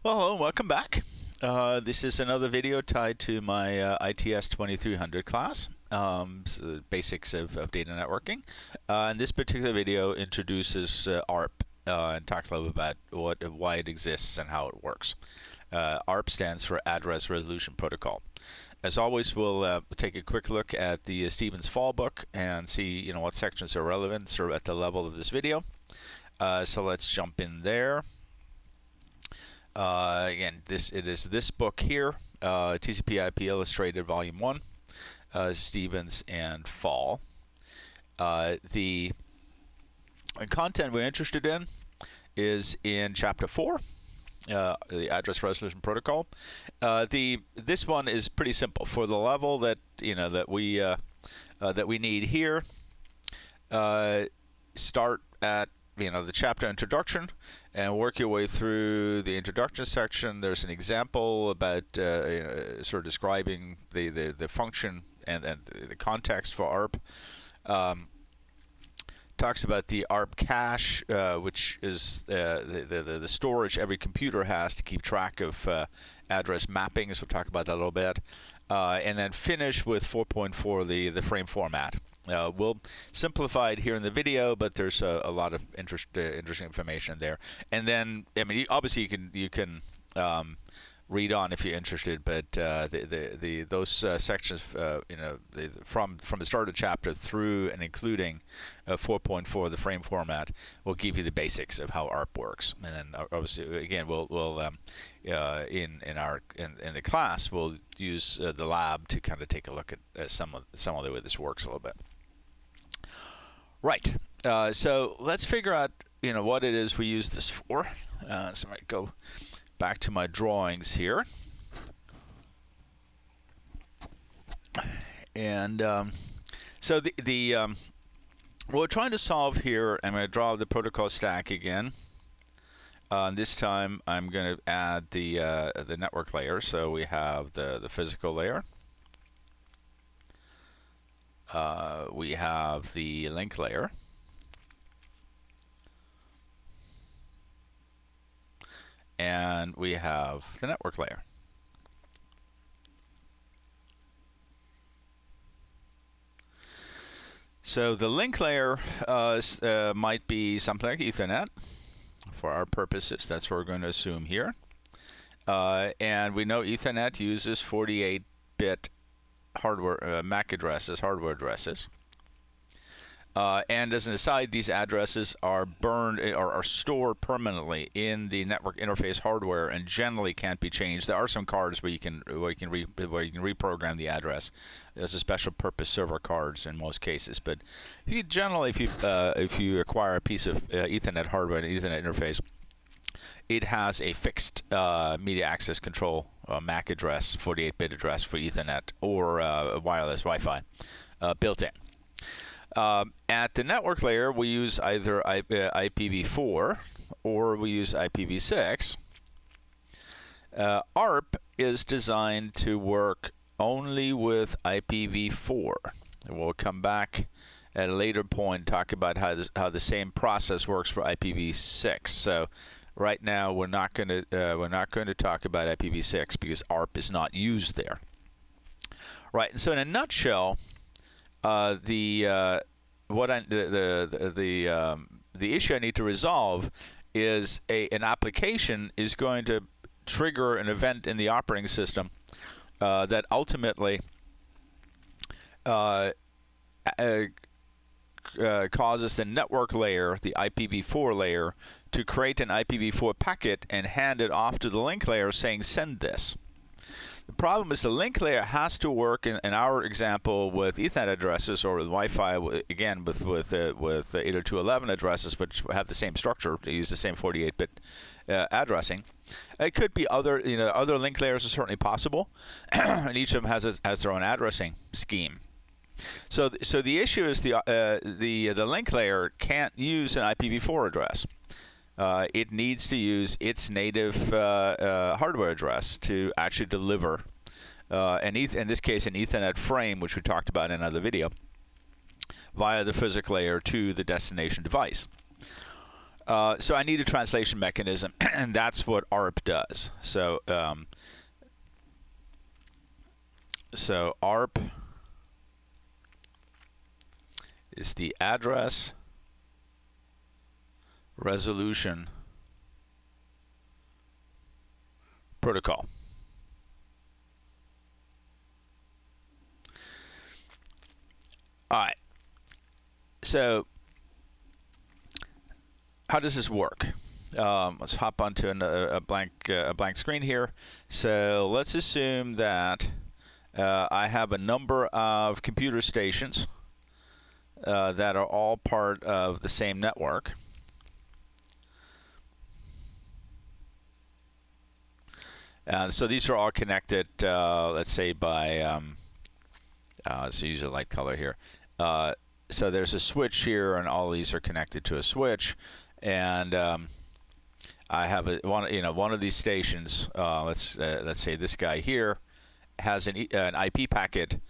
Well, hello, welcome back. This is another video tied to my ITS2300 class, so the basics of data networking. And this particular video introduces ARP and talks a little bit about why it exists and how it works. ARP stands for Address Resolution Protocol. As always, we'll take a quick look at the Stevens Fall book and see what sections are relevant sort of at the level of this video. So let's jump in there. Again, it is this book here, TCP/IP Illustrated Volume 1, Stevens and Fall. The content we're interested in is in Chapter 4, the Address Resolution Protocol. This one is pretty simple for the level that that we need here. Start at the chapter introduction and work your way through the introduction section. There's an example about sort of describing the function and the context for ARP. Talks about the Arp Cache, which is the storage every computer has to keep track of address mappings. We'll talk about that a little bit. And then finish with 4.4, the frame format. We'll simplify it here in the video, but there's a lot of interesting information there. And then, obviously you can read on if you're interested, but those sections, from the start of the chapter through and including 4.4, the frame format, will give you the basics of how ARP works. And then, obviously, again, we'll in the class, we'll use the lab to kind of take a look at some of the way this works a little bit. Right. So let's figure out what it is we use this for. So I might go back to my drawings here, and so what we're trying to solve here, I'm going to draw the protocol stack again. This time I'm going to add the network layer. So we have the physical layer, we have the link layer, and we have the network layer. So the link layer might be something like Ethernet for our purposes. That's what we're going to assume here. And we know Ethernet uses 48-bit hardware MAC addresses, hardware addresses. And as an aside, these addresses are burned or are stored permanently in the network interface hardware and generally can't be changed. There are some cards where you can reprogram the address. There's a special purpose server cards in most cases, but if you acquire a piece of Ethernet hardware, an Ethernet interface, it has a fixed media access control MAC address, 48-bit address for Ethernet or wireless Wi-Fi built in. At the network layer, we use either IPv4 or we use IPv6. ARP is designed to work only with IPv4. We'll come back at a later point and talk about how the same process works for IPv6. So right now we're not going to talk about IPv6 because ARP is not used there. Right, and so in a nutshell, the issue I need to resolve is an application is going to trigger an event in the operating system that ultimately causes the network layer, the IPv4 layer, to create an IPv4 packet and hand it off to the link layer saying send this. The problem is the link layer has to work in our example with Ethernet addresses or with Wi-Fi, again with 802.11 addresses, which have the same structure. They use the same 48-bit addressing. It could be other link layers are certainly possible, and each of them has their own addressing scheme. So the issue is the link layer can't use an IPv4 address. It needs to use its native hardware address to actually deliver, in this case, an Ethernet frame, which we talked about in another video, via the physical layer to the destination device. So I need a translation mechanism, and that's what ARP does. So ARP is the address resolution protocol. All right. So how does this work? Let's hop onto a blank screen here. So let's assume that I have a number of computer stations that are all part of the same network. So these are all connected, let's say, by, let's use a light color here. So there's a switch here, and all these are connected to a switch. And I have one of these stations. Let's say this guy here has an IP packet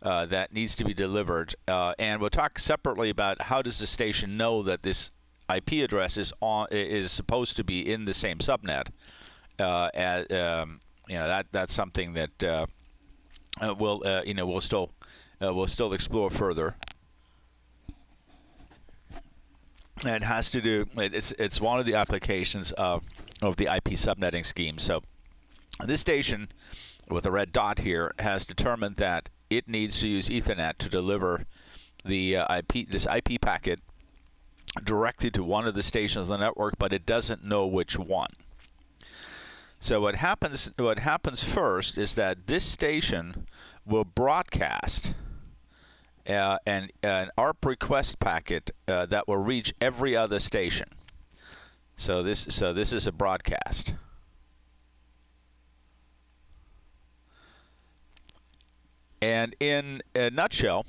that needs to be delivered, and we'll talk separately about how does the station know that this IP address is supposed to be in the same subnet. That's something that we'll still explore further. And it has to do. It's one of the applications of the IP subnetting scheme. So this station with a red dot here has determined that it needs to use Ethernet to deliver the this IP packet directly to one of the stations on the network, but it doesn't know which one. So what happens first is that this station will broadcast an ARP request packet that will reach every other station. So this is a broadcast. And in a nutshell,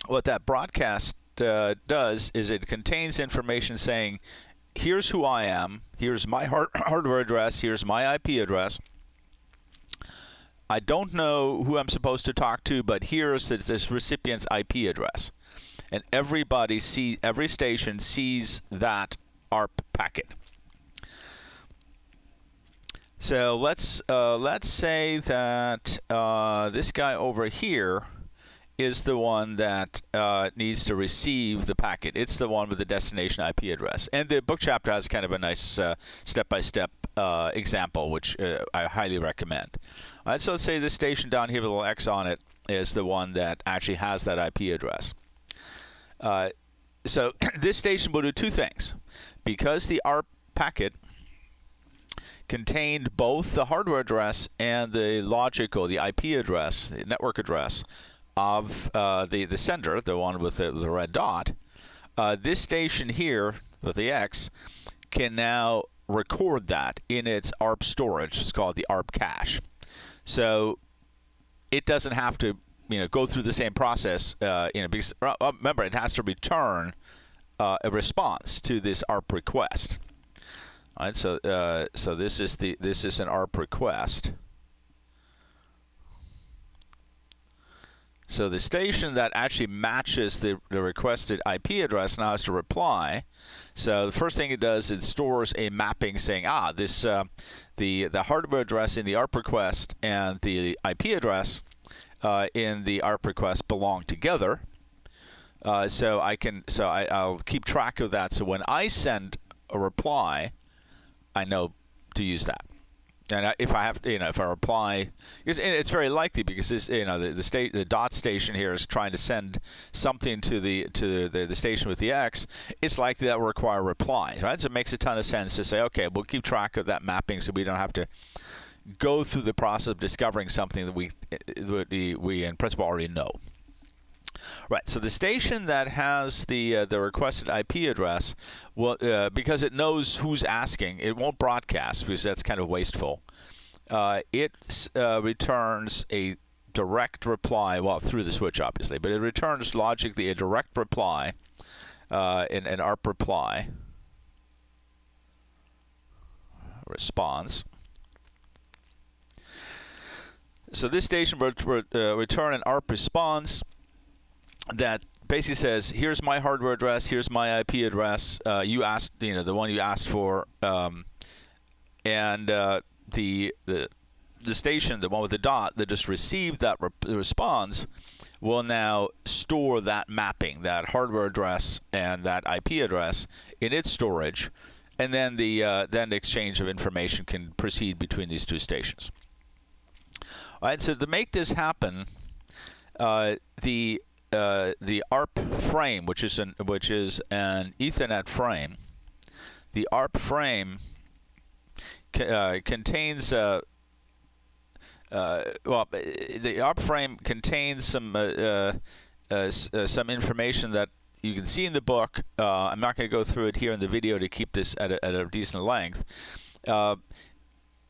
what that broadcast does is it contains information saying, here's who I am, here's my hardware address, here's my IP address. I don't know who I'm supposed to talk to, but here's this recipient's IP address. And every station sees that ARP packet. So let's say that this guy over here is the one that needs to receive the packet. It's the one with the destination IP address. And the book chapter has kind of a nice step-by-step example, which I highly recommend. All right, so let's say this station down here with a little X on it is the one that actually has that IP address. So this station will do two things. Because the ARP packet contained both the hardware address and the logic or the IP address, the network address of the sender, the one with the red dot, this station here with the X can now record that in its ARP storage. It's called the Arp Cache. So it doesn't have to go through the same process, because remember, it has to return a response to this ARP request. All right, so this is an ARP request. So the station that actually matches the requested IP address now has to reply. So the first thing it does, it stores a mapping saying, this the hardware address in the ARP request and the IP address in the ARP request belong together. So I'll keep track of that. So when I send a reply, I know to use that. And if I have, if I reply, because it's very likely because this, the dot station here is trying to send something to the station with the X. It's likely that will require a reply, right? So it makes a ton of sense to say, okay, we'll keep track of that mapping so we don't have to go through the process of discovering something that we in principle already know. Right, so the station that has the requested IP address will, because it knows who's asking, it won't broadcast because that's kind of wasteful. It returns a direct reply, well, through the switch, obviously, but it returns logically a direct reply, an ARP reply response. So this station will return an ARP response that basically says, here's my hardware address, here's my IP address. You asked, the one you asked for, and the station, the one with the dot that just received that response, will now store that mapping, that hardware address and that IP address in its storage, and then the exchange of information can proceed between these two stations. All right, so to make this happen, the Arp frame, which is an Ethernet frame, the Arp frame contains the Arp frame contains some information that you can see in the book. I'm not going to go through it here in the video to keep this at a decent length.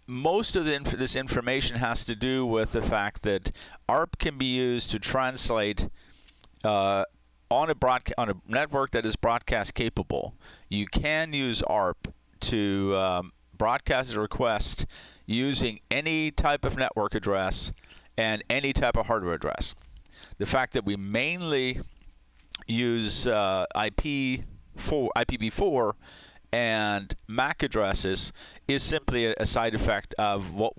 Most of this information has to do with the fact that Arp can be used to translate on a network that is broadcast capable. You can use Arp to broadcast a request using any type of network address and any type of hardware address. The fact that we mainly use IPv4 and MAC addresses is simply a side effect of what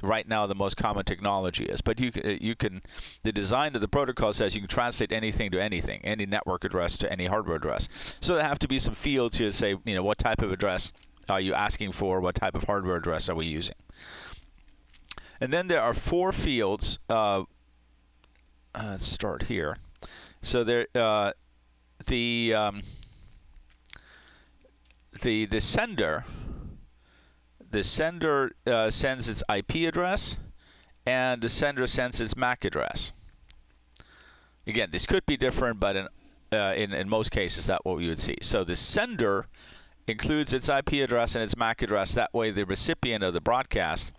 right now the most common technology is. But the design of the protocol says you can translate anything to anything, any network address to any hardware address. So there have to be some fields here to say, what type of address are you asking for? What type of hardware address are we using? And then there are 4 fields. Let's start here. So there, the sender sends its IP address, and the sender sends its MAC address. Again, this could be different, but in most cases, that's what we would see. So the sender includes its IP address and its MAC address. That way, the recipient of the broadcast,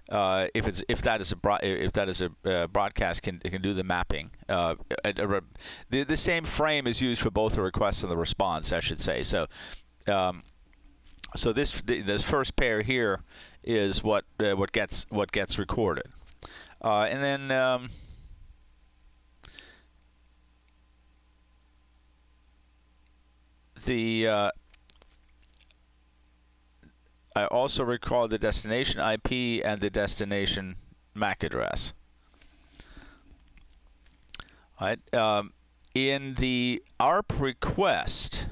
if that is a broadcast, can do the mapping. The same frame is used for both the request and the response, I should say. So, this first pair here is what gets recorded, and then. I also recall the destination IP and the destination MAC address. All right. In the Arp request,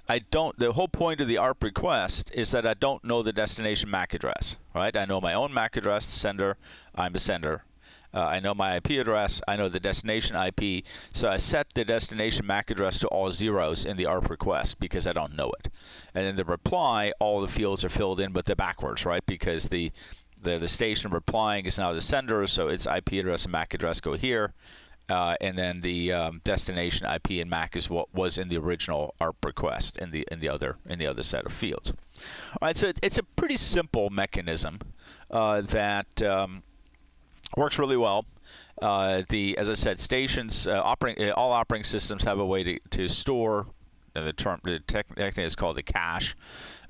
the whole point of the Arp request is that I don't know the destination MAC address. Right? I know my own MAC address, the sender. I'm the sender. I know my IP address. I know the destination IP. So I set the destination MAC address to all zeros in the Arp request because I don't know it. And in the reply, all the fields are filled in, but they're backwards, right? Because the station replying is now the sender, so its IP address and MAC address go here. And then the destination IP and MAC is what was in the original Arp request in the other set of fields. All right, so it's a pretty simple mechanism that works really well. As I said, stations, all operating systems have a way to store. The technically is called the cache.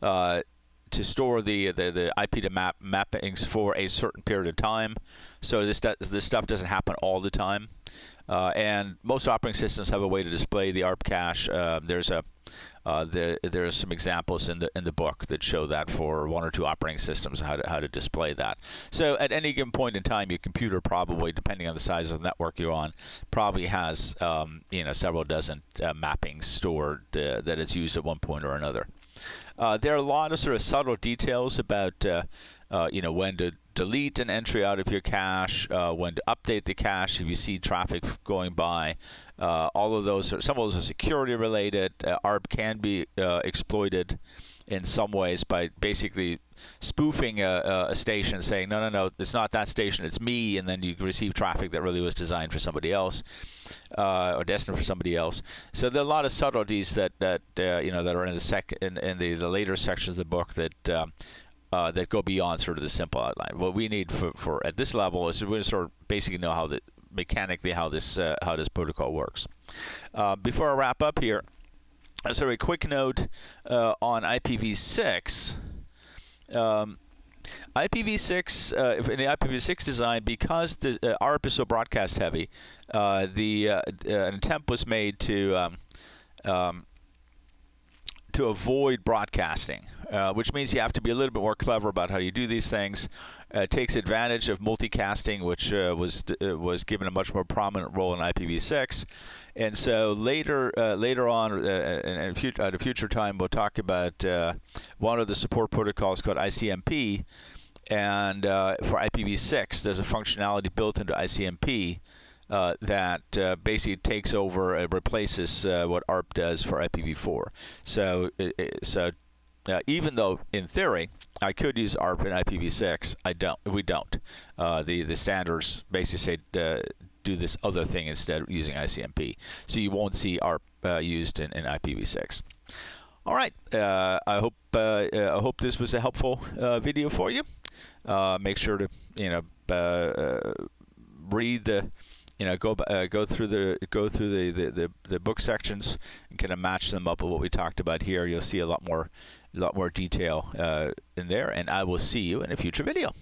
To store the IP to mappings for a certain period of time. So this stuff doesn't happen all the time. And most operating systems have a way to display the Arp cache. There's some examples in the book that show that for 1 or 2 operating systems how to display that. So at any given point in time, your computer probably, depending on the size of the network you're on, probably has several dozen mappings stored that it's used at one point or another. There are a lot of sort of subtle details about when to delete an entry out of your cache, when to update the cache if you see traffic going by. All of those, some of those are security related. Arp can be exploited in some ways by basically spoofing a station, saying no, it's not that station, it's me, and then you receive traffic that really was designed for somebody else or destined for somebody else. So there are a lot of subtleties that are in the later sections of the book that go beyond sort of the simple outline. What we need for at this level is we sort of basically know mechanically how this protocol works. Before I wrap up here, so a quick note on IPv6. IPv6, in the IPv6 design, because the ARP is so broadcast heavy, an attempt was made to avoid broadcasting, which means you have to be a little bit more clever about how you do these things. It takes advantage of multicasting, which was given a much more prominent role in IPv6. And so later on, at a future time, we'll talk about one of the support protocols called ICMP. And for IPv6, there's a functionality built into ICMP that basically takes over and replaces what ARP does for IPv4. So even though in theory I could use ARP in IPv6, we don't. The standards basically say do this other thing instead of using ICMP. So you won't see ARP used in IPv6. All right. I hope this was a helpful video for you. Make sure to read the go through the book sections and kind of match them up with what we talked about here. You'll see a lot more detail in there, and I will see you in a future video.